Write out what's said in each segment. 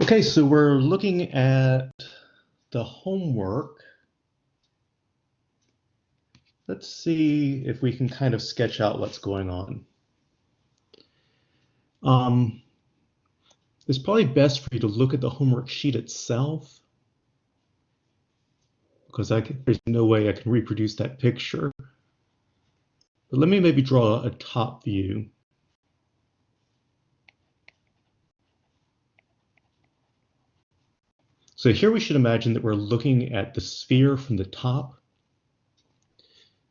Okay, so we're looking at the homework. Let's see if we can kind of sketch out what's going on. It's probably best for you to look at the homework sheet itself, because there's no way I can reproduce that picture. But let me maybe draw a top view. So here we should imagine that we're looking at the sphere from the top.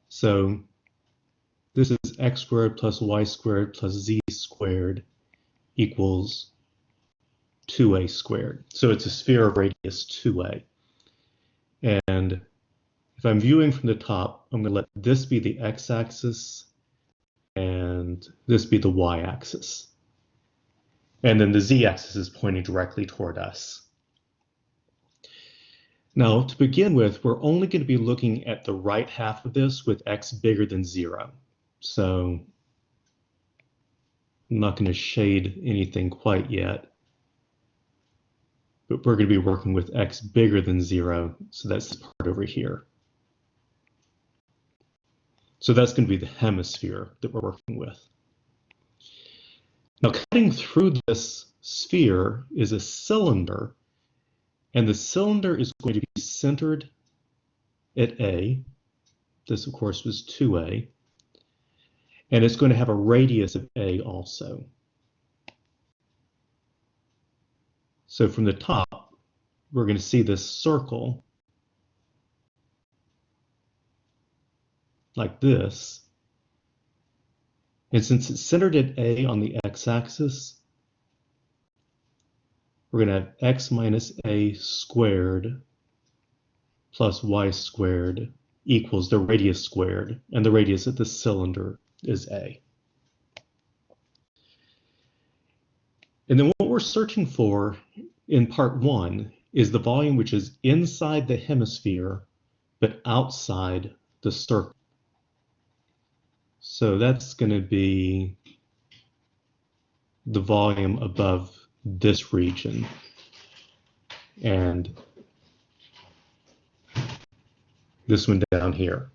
So this is x squared plus y squared plus z squared equals 2a squared. So it's a sphere of radius 2a. And if I'm viewing from the top, I'm going to let this be the x-axis and this be the y-axis. And then the z-axis is pointing directly toward us. Now, to begin with, we're only going to be looking at the right half of this with x bigger than 0. So I'm not going to shade anything quite yet. But we're going to be working with x bigger than 0. So that's the part over here. So that's going to be the hemisphere that we're working with. Now, cutting through this sphere is a cylinder. And the cylinder is going to be centered at A. This, of course, was 2A. And it's going to have a radius of A also. So from the top, we're going to see this circle like this. And since it's centered at A on the x-axis, we're going to have x minus a squared plus y squared equals the radius squared, and the radius of the cylinder is a. And then what we're searching for in part 1 is the volume which is inside the hemisphere but outside the circle. So that's going to be the volume above this region. And this one down here.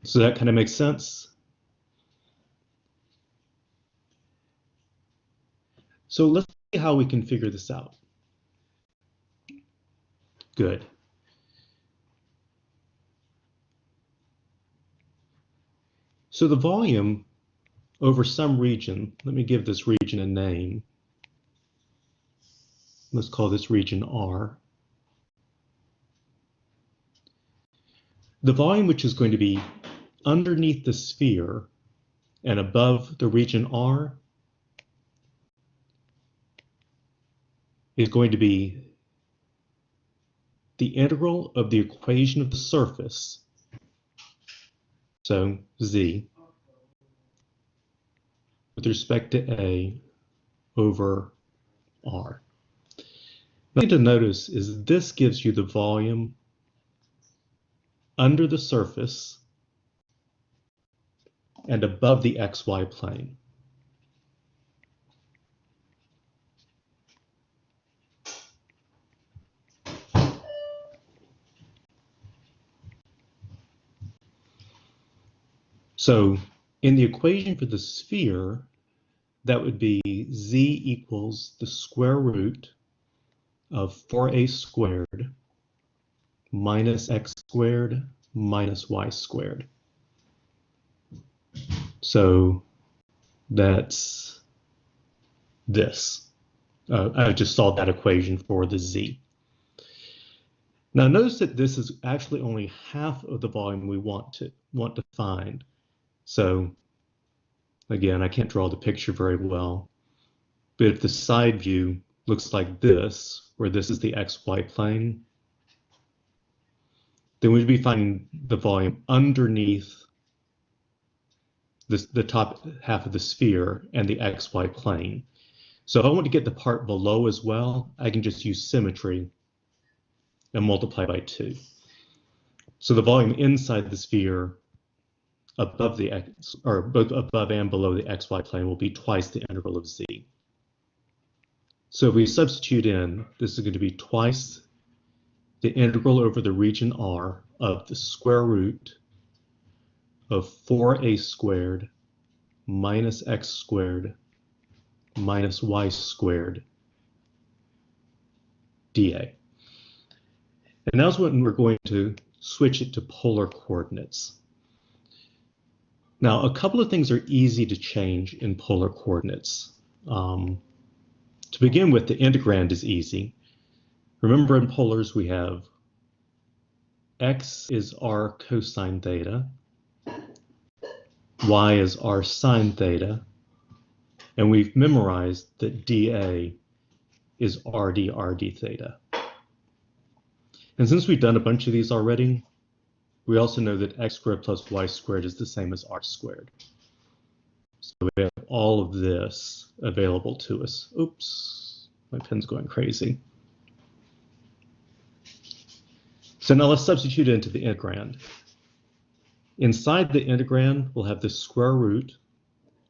So that kind of makes sense. So let's see how we can figure this out. Good. So the volume over some region, let me give this region a name. Let's call this region R. The volume which is going to be underneath the sphere and above the region R is going to be the integral of the equation of the surface, so Z, with respect to A over R. What you need to notice is this gives you the volume under the surface and above the XY plane. So in the equation for the sphere, that would be Z equals the square root of 4a squared minus x squared minus y squared. So that's this. I just solved that equation for the Z. Now notice that this is actually only half of the volume we want to find. So again, I can't draw the picture very well, but if the side view looks like this, where this is the XY plane, then we'd be finding the volume underneath the top half of the sphere and the XY plane. So if I want to get the part below as well, I can just use symmetry and multiply by 2. So the volume inside the sphere above the x, or both above and below the XY plane, will be twice the integral of Z. So if we substitute in, this is going to be twice the integral over the region R of the square root of 4a squared minus x squared minus y squared dA. And now's when we're going to switch it to polar coordinates. Now, a couple of things are easy to change in polar coordinates. To begin with, the integrand is easy. Remember, in polars, we have x is r cosine theta, y is r sine theta, and we've memorized that dA is r d theta. And since we've done a bunch of these already, we also know that x squared plus y squared is the same as r squared. So we have all of this available to us. Oops, my pen's going crazy. So now let's substitute into the integrand. Inside the integrand, we'll have the square root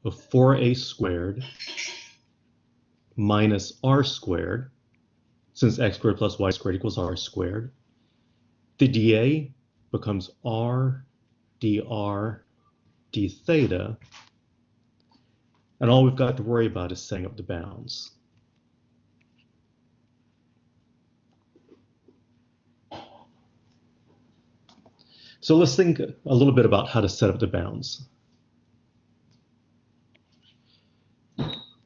of 4a squared minus r squared, since x squared plus y squared equals r squared. The dA becomes r dr d theta, and all we've got to worry about is setting up the bounds. So let's think a little bit about how to set up the bounds.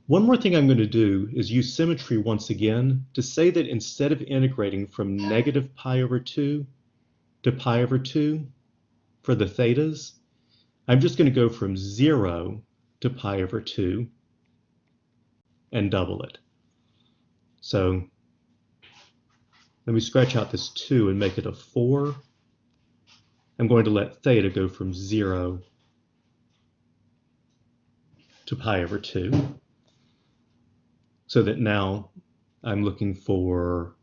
One more thing I'm going to do is use symmetry once again to say that instead of integrating from negative pi over 2 to pi over 2 for the thetas, I'm just going to go from 0 to pi over 2 and double it. So let me scratch out this 2 and make it a 4. I'm going to let theta go from 0 to pi over 2, so that now I'm looking for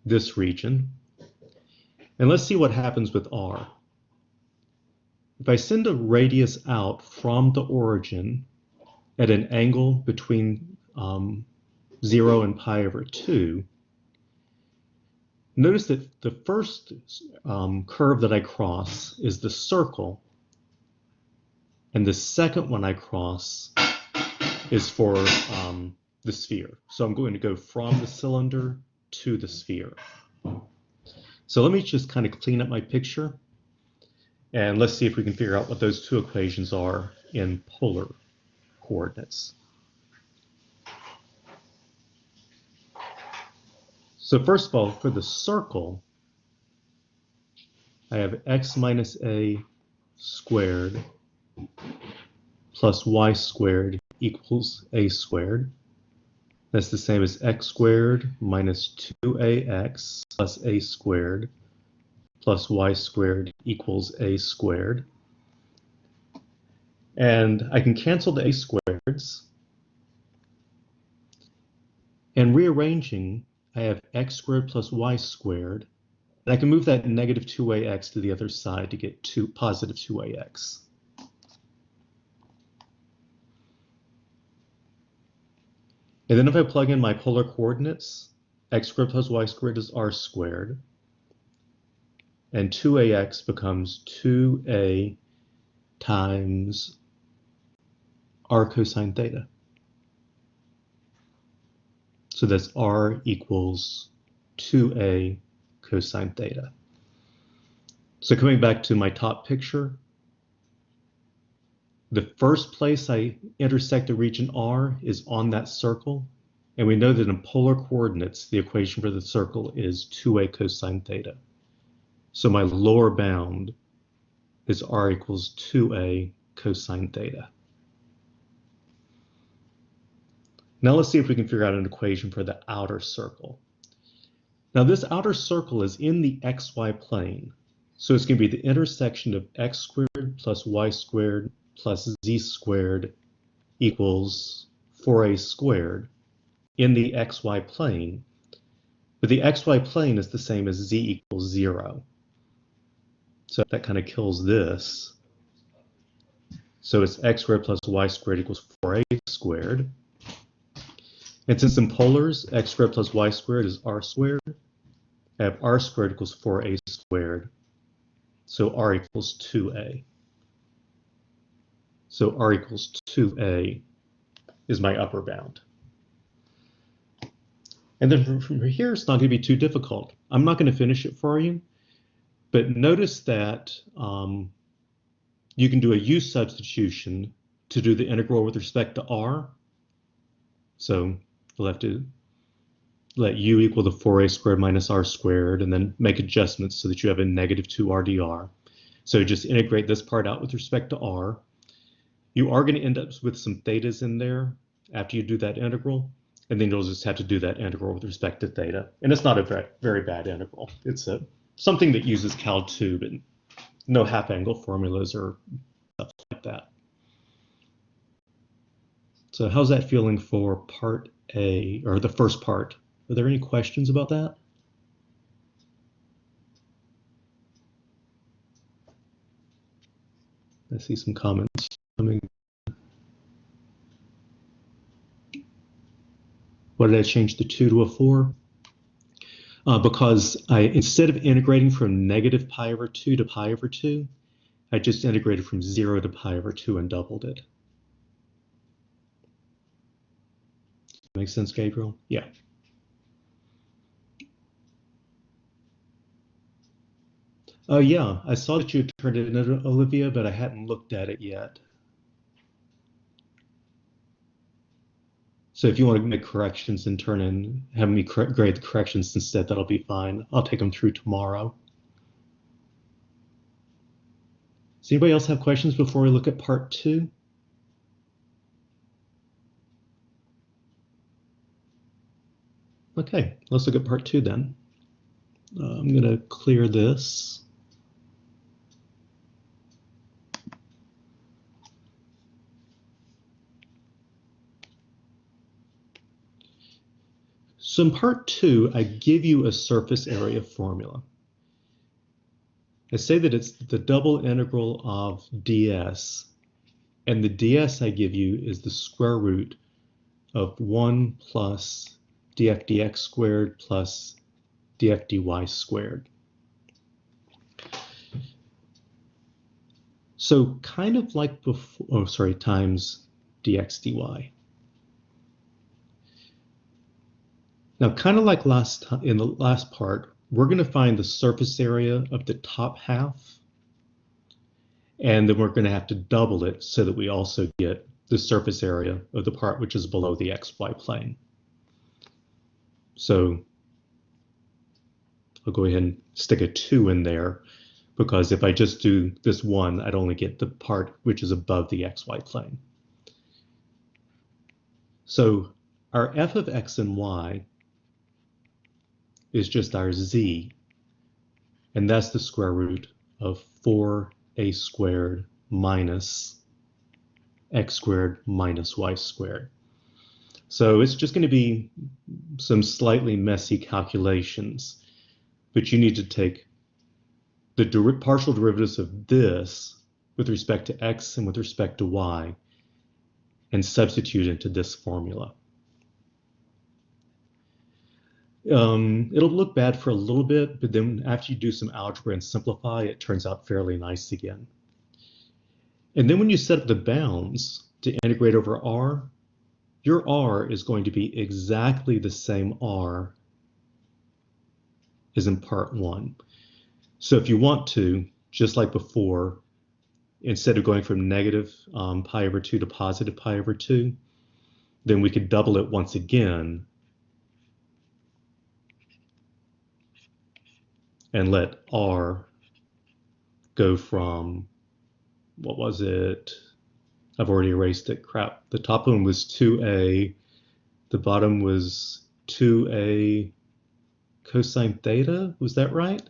this region. And let's see what happens with r. If I send a radius out from the origin at an angle between 0 and pi over 2, notice that the first curve that I cross is the circle, and the second one I cross is for the sphere. So I'm going to go from the cylinder to the sphere. So let me just kind of clean up my picture, and let's see if we can figure out what those two equations are in polar coordinates. So first of all, for the circle, I have x minus a squared plus y squared equals a squared. That's the same as x squared minus 2ax plus a squared plus y squared equals a squared. And I can cancel the a squareds. And rearranging, I have x squared plus y squared. And I can move that negative 2ax to the other side to get positive 2ax. And then if I plug in my polar coordinates, x squared plus y squared is r squared. And 2ax becomes 2a times r cosine theta. So that's r equals 2a cosine theta. So coming back to my top picture, the first place I intersect the region R is on that circle. And we know that in polar coordinates, the equation for the circle is 2a cosine theta. So my lower bound is r equals 2a cosine theta. Now let's see if we can figure out an equation for the outer circle. Now this outer circle is in the xy plane. So it's going to be the intersection of x squared plus y squared plus z squared equals 4a squared in the xy plane. But the xy plane is the same as z equals 0. So that kind of kills this. So it's x squared plus y squared equals 4a squared. And since in polars, x squared plus y squared is r squared, I have r squared equals 4a squared. So r equals 2a. So r equals 2a is my upper bound. And then from here, it's not going to be too difficult. I'm not going to finish it for you, but notice that you can do a u substitution to do the integral with respect to r. So you'll have to let u equal to 4a squared minus r squared, and then make adjustments so that you have a negative 2r dr. So just integrate this part out with respect to r. You are going to end up with some thetas in there after you do that integral, and then you'll just have to do that integral with respect to theta. And it's not a very bad integral. It's something that uses Cal 2, but no half-angle formulas or stuff like that. So how's that feeling for part A, or the first part? Are there any questions about that? I see some comments coming. What did I change the 2 to a 4? Because instead of integrating from negative pi over 2 to pi over 2, I just integrated from 0 to pi over 2 and doubled it. Makes sense, Gabriel? Yeah. Yeah, I saw that you turned it in, Olivia, but I hadn't looked at it yet. So if you want to make corrections and turn in, have me grade the corrections instead, that'll be fine. I'll take them through tomorrow. Does anybody else have questions before we look at part 2? Okay, let's look at part 2 then. I'm going to clear this. So in part 2, I give you a surface area formula. I say that it's the double integral of ds, and the ds I give you is the square root of 1 plus df dx squared plus df dy squared. So kind of like before, times dx dy. Now, kind of like in the last part, we're going to find the surface area of the top half, and then we're going to have to double it so that we also get the surface area of the part which is below the xy plane. So I'll go ahead and stick a 2 in there, because if I just do this 1, I'd only get the part which is above the xy plane. So our f of x and y is just our z, and that's the square root of 4a squared minus x squared minus y squared. So it's just going to be some slightly messy calculations, but you need to take the partial derivatives of this with respect to x and with respect to y and substitute into this formula. It'll look bad for a little bit, but then after you do some algebra and simplify, it turns out fairly nice again. And then when you set up the bounds to integrate over r, your r is going to be exactly the same r as in part 1. So if you want to, just like before, instead of going from negative pi over 2 to positive pi over 2, then we could double it once again and let r go from, what was it? I've already erased it, crap. The top one was 2a, the bottom was 2a cosine theta, was that right?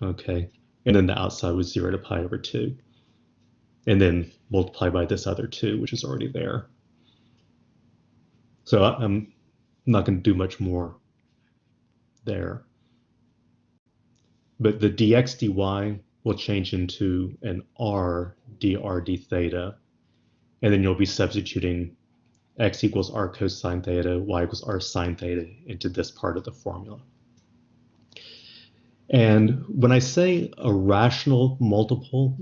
Okay, and then the outside was 0 to pi over 2. And then multiply by this other 2, which is already there. So I'm not going to do much more there. But the dx dy will change into an r dr d theta, and then you'll be substituting x equals r cosine theta, y equals r sine theta into this part of the formula. And when I say a rational multiple,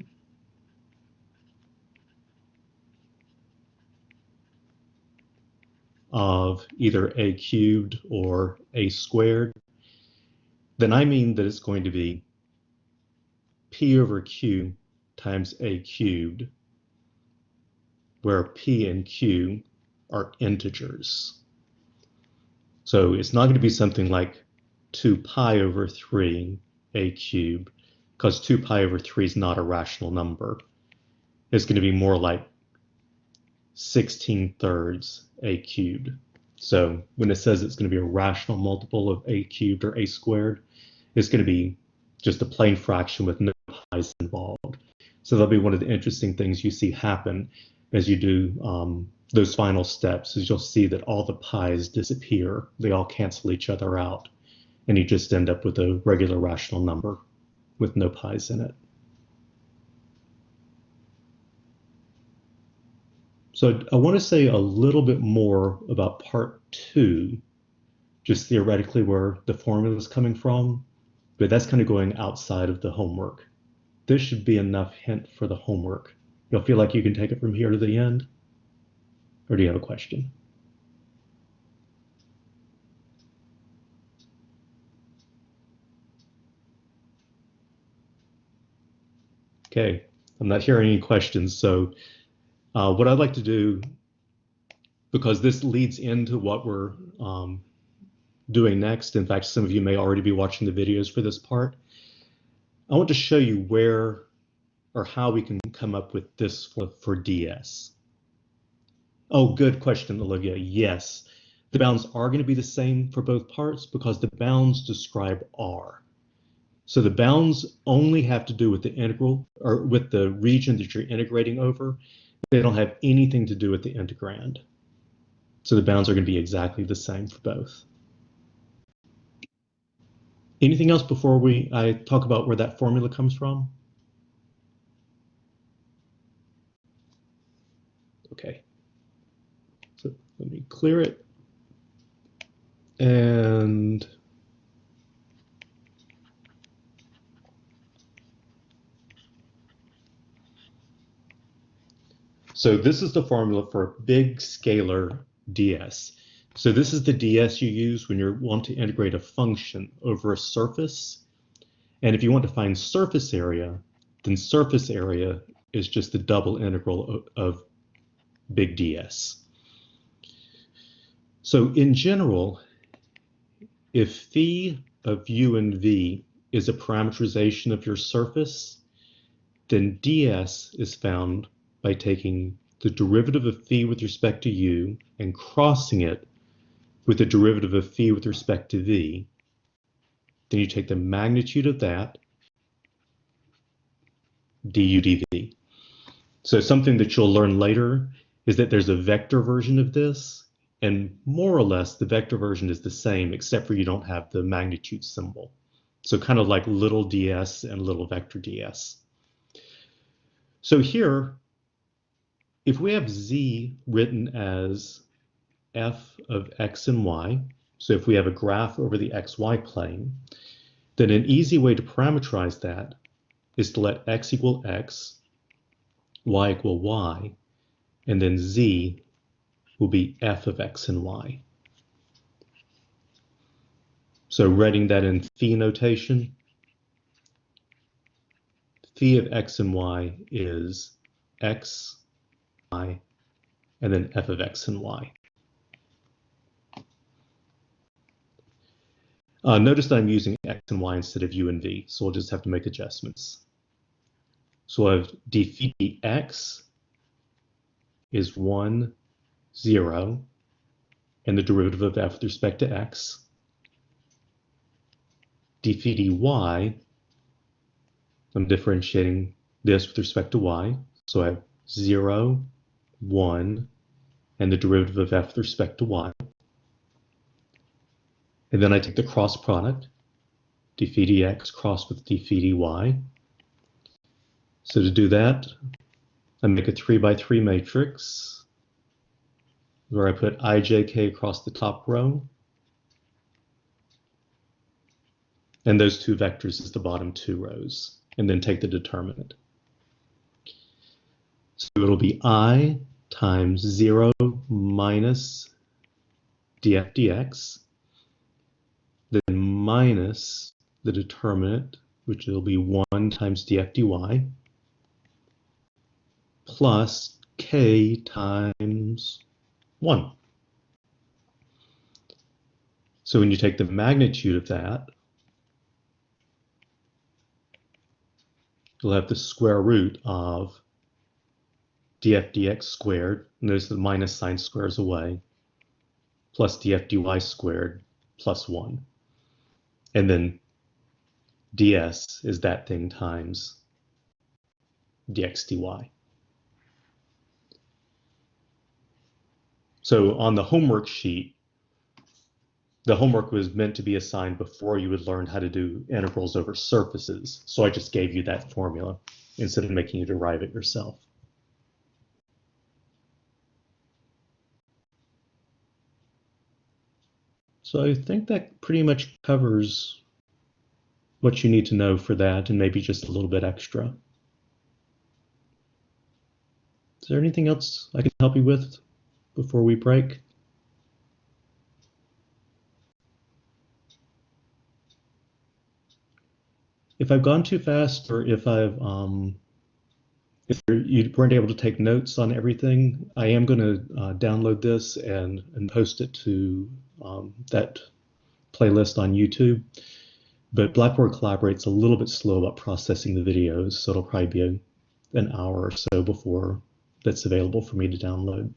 of either a cubed or a squared, then I mean that it's going to be p over q times a cubed, where p and q are integers. So it's not going to be something like 2 pi over 3 a cubed, because 2 pi over 3 is not a rational number. It's going to be more like 16/3 a cubed. So when it says it's going to be a rational multiple of a cubed or a squared, it's going to be just a plain fraction with no pi's involved. So that'll be one of the interesting things you see happen as you do those final steps, is you'll see that all the pi's disappear. They all cancel each other out, and you just end up with a regular rational number with no pi's in it. So I want to say a little bit more about part 2, just theoretically where the formula is coming from, but that's kind of going outside of the homework. This should be enough hint for the homework. You'll feel like you can take it from here to the end? Or do you have a question? Okay, I'm not hearing any questions. So what I'd like to do, because this leads into what we're doing next, in fact, some of you may already be watching the videos for this part, I want to show you where or how we can come up with this for ds. Oh, good question, Olivia. Yes, the bounds are going to be the same for both parts because the bounds describe r. So the bounds only have to do with the integral, or with the region that you're integrating over. They don't have anything to do with the integrand. So the bounds are going to be exactly the same for both. Anything else before I talk about where that formula comes from? Okay. So let me clear it. And so this is the formula for a big scalar ds. So this is the ds you use when you want to integrate a function over a surface. And if you want to find surface area, then surface area is just the double integral of big ds. So in general, if phi of u and v is a parameterization of your surface, then ds is found by taking the derivative of phi with respect to u and crossing it with the derivative of phi with respect to v. Then you take the magnitude of that, du dv. So something that you'll learn later is that there's a vector version of this, and more or less the vector version is the same, except for you don't have the magnitude symbol. So kind of like little ds and little vector ds. So here, if we have z written as f of x and y, so if we have a graph over the xy plane, then an easy way to parameterize that is to let x equal x, y equal y, and then z will be f of x and y. So writing that in phi notation, phi of x and y is x, y, and then f of x and y. Notice that I'm using x and y instead of u and v, so we'll just have to make adjustments. So I have d phi dx is 1, 0, and the derivative of f with respect to x. d phi dy, I'm differentiating this with respect to y, so I have 0, 1, and the derivative of f with respect to y. And then I take the cross product, d phi dx crossed with d phi dy, So to do that, I make a 3 by 3 matrix where I put ijk across the top row, and those two vectors is the bottom two rows, and then take the determinant. So it'll be I times 0 minus df dx, then minus the determinant, which will be 1 times df dy, plus k times 1. So when you take the magnitude of that, you'll have the square root of df dx squared, notice the minus sign squares away, plus df dy squared plus 1. And then ds is that thing times dx dy. So on the homework sheet, the homework was meant to be assigned before you would learn how to do integrals over surfaces. So I just gave you that formula instead of making you derive it yourself. So I think that pretty much covers what you need to know for that, and maybe just a little bit extra. Is there anything else I can help you with before we break? If I've gone too fast, or if you weren't able to take notes on everything, I am going to download this and post it to that playlist on YouTube. But Blackboard Collaborate's a little bit slow about processing the videos, so it'll probably be an hour or so before that's available for me to download.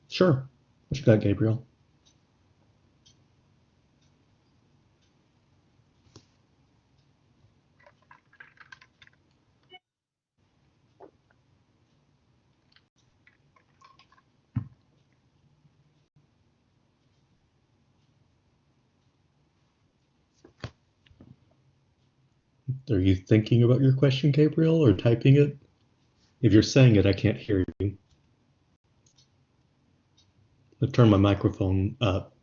Sure. What you got, Gabriel? Are you thinking about your question, Gabriel, or typing it? If you're saying it, I can't hear you. I'll turn my microphone up.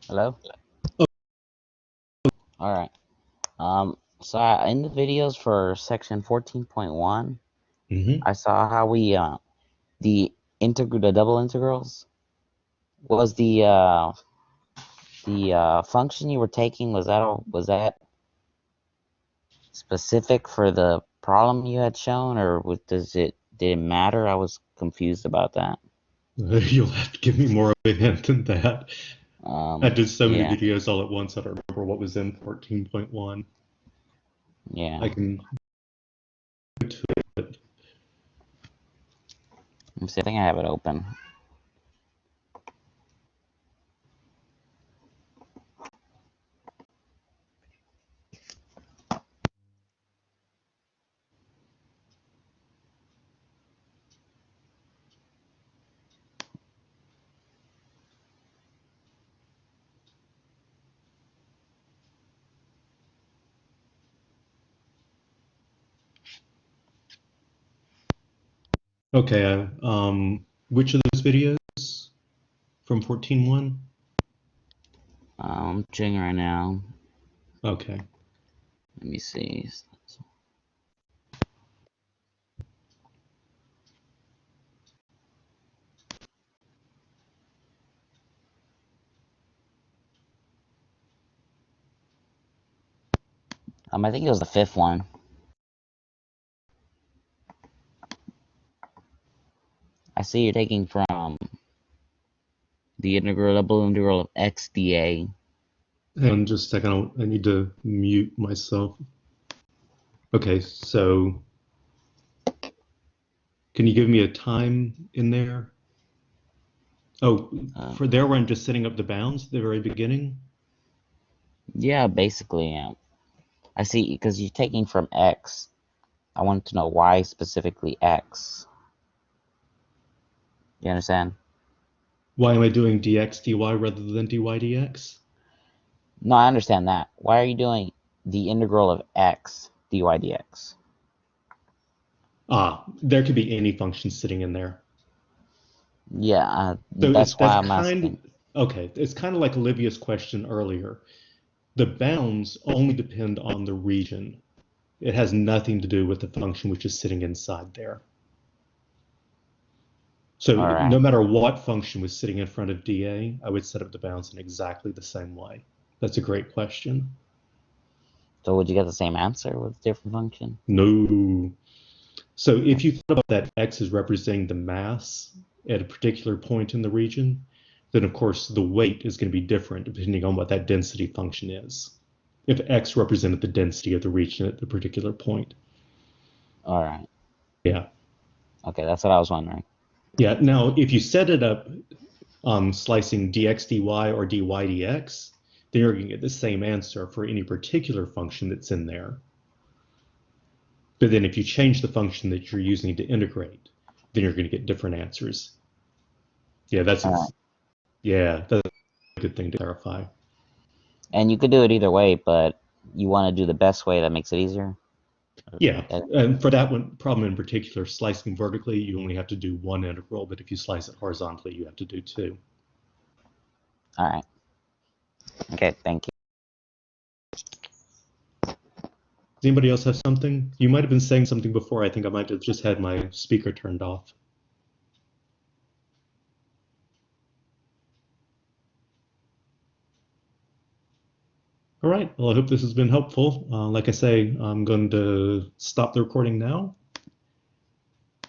Hello? Oh. All right. So in the videos for section 14.1, I saw how we the double integrals was the function you were taking, was that specific for the problem you had shown, or did it matter? I was confused about that. You'll have to give me more of a hint than that. I did so many Yeah. videos all at once, I don't remember what was in 14.1. Yeah. I can go to it. Let me see, I think I have it open. Okay, which of those videos from 14.1? I'm checking right now. Okay. Let me see. I think it was the 5th one. I see you're taking from the double integral of x dA. Hang on just a second, I need to mute myself. Okay, so can you give me a time in there? Oh, for there where I'm just setting up the bounds at the very beginning? Yeah, basically, yeah. I see, because you're taking from x. I want to know why specifically x. You understand? Why am I doing dx dy rather than dy dx? No, I understand that. Why are you doing the integral of x dy dx? There could be any function sitting in there. Yeah, So that's that's why I'm kind asking. okay. It's kind of like Olivia's question earlier. The bounds only depend on the region. It has nothing to do with the function which is sitting inside there. So All right. no matter what function was sitting in front of dA, I would set up the bounds in exactly the same way. That's a great question. So would you get the same answer with a different function? No. So if you thought about that x is representing the mass at a particular point in the region, then of course the weight is going to be different depending on what that density function is. If x represented the density of the region at the particular point. All right. Yeah. Okay, that's what I was wondering. Yeah. Now, if you set it up slicing dx dy or dy dx, then you're going to get the same answer for any particular function that's in there. But then if you change the function that you're using to integrate, then you're going to get different answers. Yeah, All right. that's a good thing to clarify. And you could do it either way, but you want to do the best way that makes it easier? Yeah, Uh, and for that one problem in particular, slicing vertically, you only have to do one integral, but if you slice it horizontally, you have to do two. All right. Okay, thank you. Does anybody else have something? You might have been saying something before. I think I might have just had my speaker turned off. All right. Well, I hope this has been helpful. Like I say, I'm going to stop the recording now